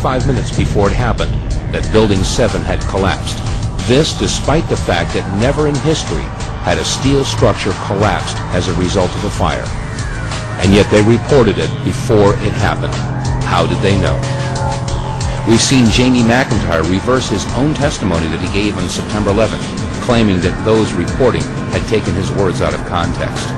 45 minutes before it happened that Building 7 had collapsed. This despite the fact that never in history had a steel structure collapsed as a result of a fire. And yet they reported it before it happened. How did they know? We've seen Jamie McIntyre reverse his own testimony that he gave on September 11th, claiming that those reporting had taken his words out of context.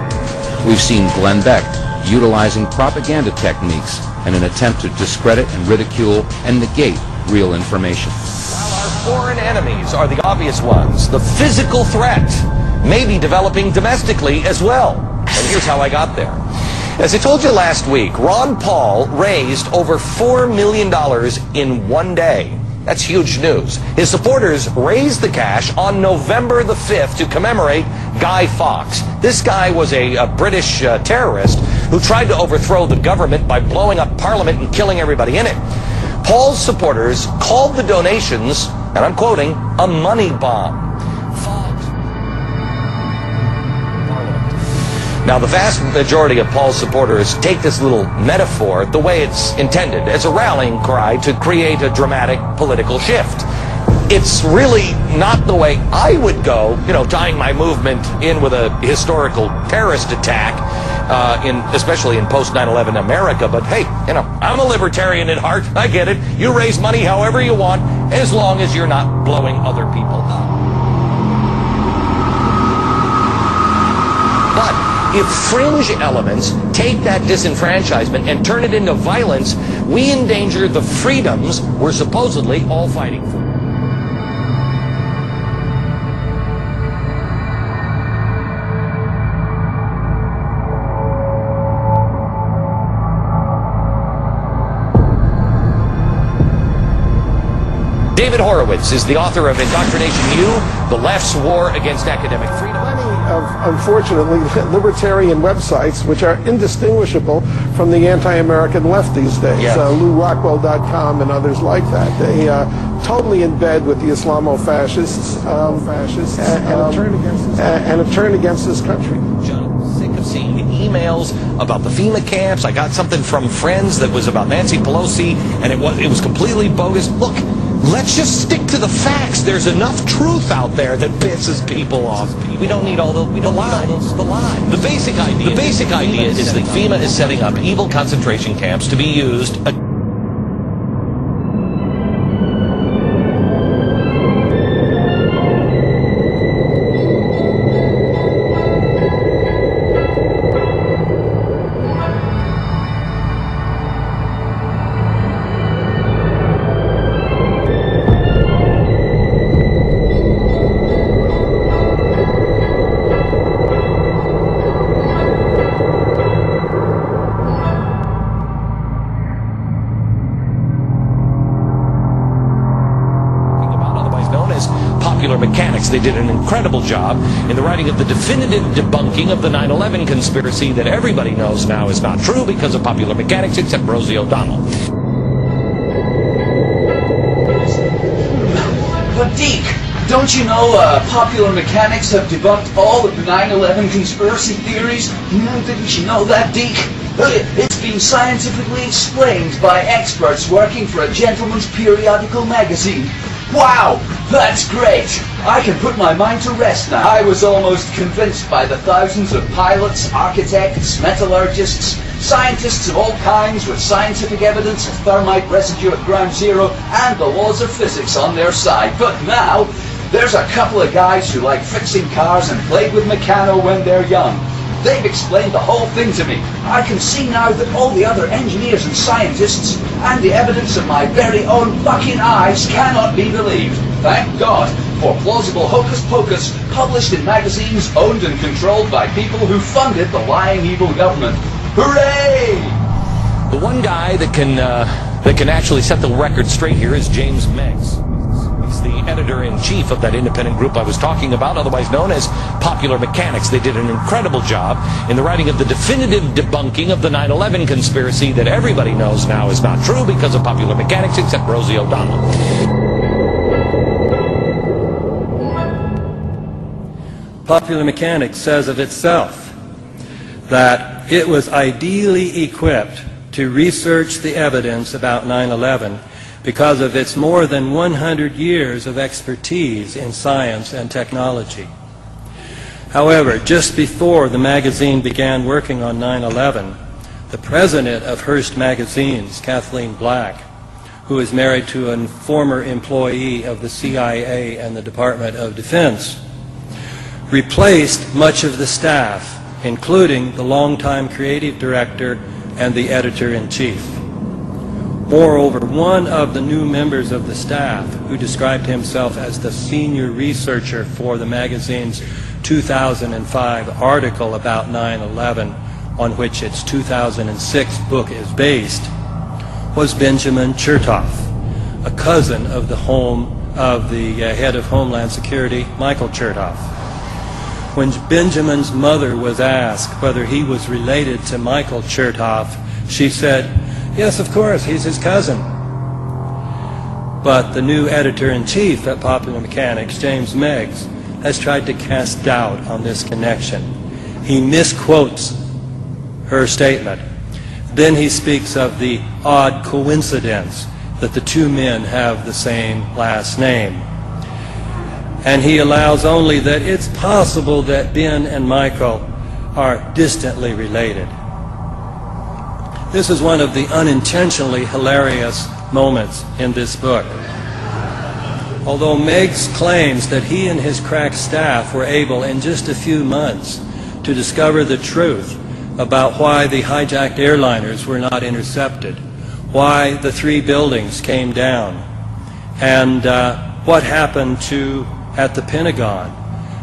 We've seen Glenn Beck utilizing propaganda techniques in an attempt to discredit and ridicule and negate real information. While our foreign enemies are the obvious ones, the physical threat may be developing domestically as well. And here's how I got there. As I told you last week, Ron Paul raised over $4 million in one day. That's huge news. His supporters raised the cash on November the 5th to commemorate Guy Fawkes. This guy was a British terrorist who tried to overthrow the government by blowing up Parliament and killing everybody in it. Paul's supporters called the donations, and I'm quoting, a money bomb. Now, the vast majority of Paul's supporters take this little metaphor the way it's intended, as a rallying cry to create a dramatic political shift. It's really not the way I would go, tying my movement in with a historical terrorist attack, especially in post 9/11 America. But hey, I'm a libertarian at heart. I get it. You raise money however you want, as long as you're not blowing other people up. But if fringe elements take that disenfranchisement and turn it into violence, we endanger the freedoms we're supposedly all fighting for. David Horowitz is the author of Indoctrination U, The Left's War Against Academic Freedom. Of, unfortunately, libertarian websites which are indistinguishable from the anti-American left these days. Yeah. LouRockwell.com and others like that. They totally in bed with the Islamo-fascists and a turn against this country. John, I'm sick of seeing the emails about the FEMA camps. I got something from friends that was about Nancy Pelosi, and it was completely bogus. Look, let's just stick to the facts. There's enough truth out there that pisses people off. We don't need all the lies. The basic idea is that FEMA is setting up evil concentration camps to be used. Mechanics. They did an incredible job in the writing of the definitive debunking of the 9/11 conspiracy that everybody knows now is not true because of Popular Mechanics, except Rosie O'Donnell. But Deke, don't you know Popular Mechanics have debunked all of the 9/11 conspiracy theories? Didn't you know that, Deke? It's been scientifically explained by experts working for a gentleman's periodical magazine. Wow, that's great! I can put my mind to rest now. I was almost convinced by the thousands of pilots, architects, metallurgists, scientists of all kinds with scientific evidence of thermite residue at ground zero and the laws of physics on their side. But now, there's a couple of guys who like fixing cars and played with Meccano when they're young. They've explained the whole thing to me. I can see now that all the other engineers and scientists and the evidence of my very own fucking eyes cannot be believed. Thank God for plausible hocus pocus published in magazines owned and controlled by people who funded the lying evil government. Hooray! The one guy that can actually set the record straight here is James Meggs. He's the editor-in-chief of that independent group I was talking about, otherwise known as Popular Mechanics. They did an incredible job in the writing of the definitive debunking of the 9/11 conspiracy that everybody knows now is not true because of Popular Mechanics, except Rosie O'Donnell. Popular Mechanics says of itself that it was ideally equipped to research the evidence about 9/11 because of its more than 100 years of expertise in science and technology. However, just before the magazine began working on 9/11, the president of Hearst Magazines, Kathleen Black, who is married to a former employee of the CIA and the Department of Defense, replaced much of the staff, including the longtime creative director and the editor-in-chief. Moreover, one of the new members of the staff, who described himself as the senior researcher for the magazine's 2005 article about 9/11, on which its 2006 book is based, was Benjamin Chertoff, a cousin of the head of Homeland Security, Michael Chertoff. When Benjamin's mother was asked whether he was related to Michael Chertoff, she said, "Yes, of course, he's his cousin." But the new editor-in-chief at Popular Mechanics, James Meigs, has tried to cast doubt on this connection. He misquotes her statement. Then he speaks of the odd coincidence that the two men have the same last name. And he allows only that it's possible that Ben and Michael are distantly related. This is one of the unintentionally hilarious moments in this book. Although Meigs claims that he and his crack staff were able in just a few months to discover the truth about why the hijacked airliners were not intercepted, why the 3 buildings came down, and what happened at the Pentagon,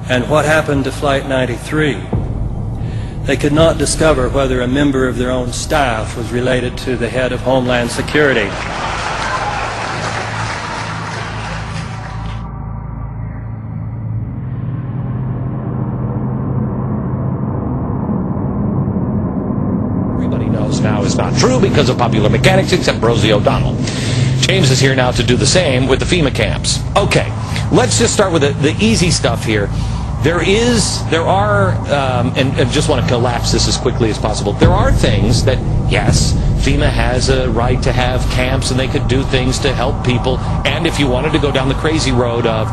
and what happened to Flight 93. They could not discover whether a member of their own staff was related to the head of Homeland Security. Everybody knows now is not true because of Popular Mechanics, except Rosie O'Donnell. James is here now to do the same with the FEMA camps. Okay, let's just start with the easy stuff here. There are, and just want to collapse this as quickly as possible, there are things that, yes, FEMA has a right to have camps and they could do things to help people, and if you wanted to go down the crazy road of,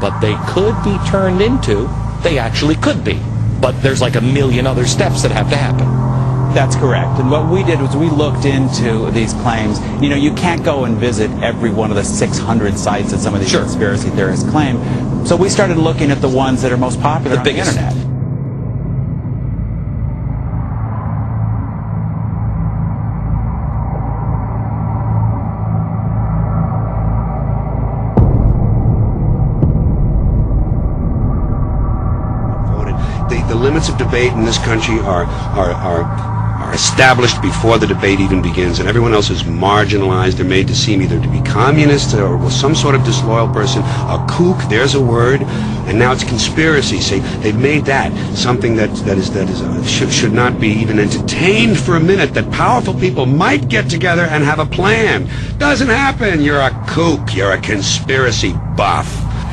but they could be turned into, they actually could be. But there's like a million other steps that have to happen. That's correct. And what we did was we looked into these claims. You know, you can't go and visit every one of the 600 sites that some of these conspiracy theorists claim. So we started looking at the ones that are most popular on the internet. The limits of debate in this country are established before the debate even begins, and everyone else is marginalized. They're made to seem either to be communists or some sort of disloyal person, a kook, there's a word, and now it's conspiracy. See, they've made that something that should not be even entertained for a minute, that powerful people might get together and have a plan. Doesn't happen. You're a kook. You're a conspiracy buff.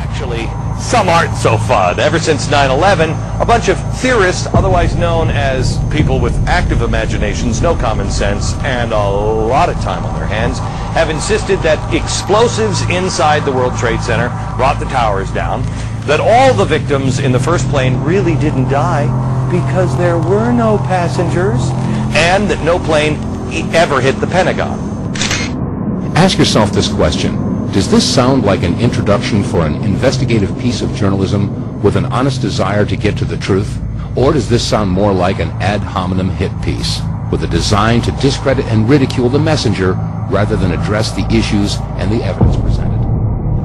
Actually, some aren't so fun. Ever since 9/11, a bunch of theorists, otherwise known as people with active imaginations, no common sense, and a lot of time on their hands, have insisted that explosives inside the World Trade Center brought the towers down, that all the victims in the first plane really didn't die because there were no passengers, and that no plane ever hit the Pentagon. Ask yourself this question. Does this sound like an introduction for an investigative piece of journalism with an honest desire to get to the truth? Or does this sound more like an ad hominem hit piece with a design to discredit and ridicule the messenger rather than address the issues and the evidence presented?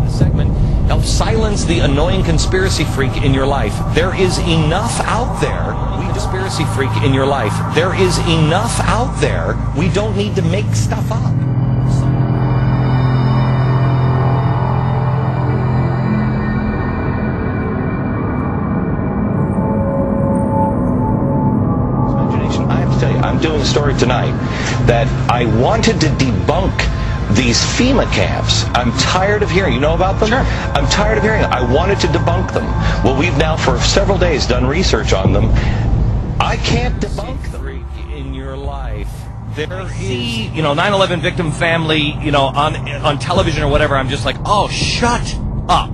This segment helps silence the annoying conspiracy freak in your life. There is enough out there. Conspiracy freak in your life. There is enough out there. We don't need to make stuff up. I'm doing a story tonight that I wanted to debunk these FEMA camps. I'm tired of hearing. You know about them? Sure. I'm tired of hearing them. I wanted to debunk them. Well, we've now for several days done research on them. I can't debunk them. In your life, see, you know, 9/11 victim family, you know, on television or whatever, I'm just like, oh, shut up.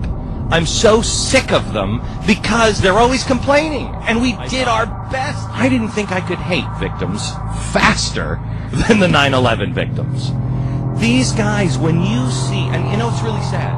I'm so sick of them because they're always complaining. And we did our best. I didn't think I could hate victims faster than the 9/11 victims. These guys, when you see, and you know, it's really sad.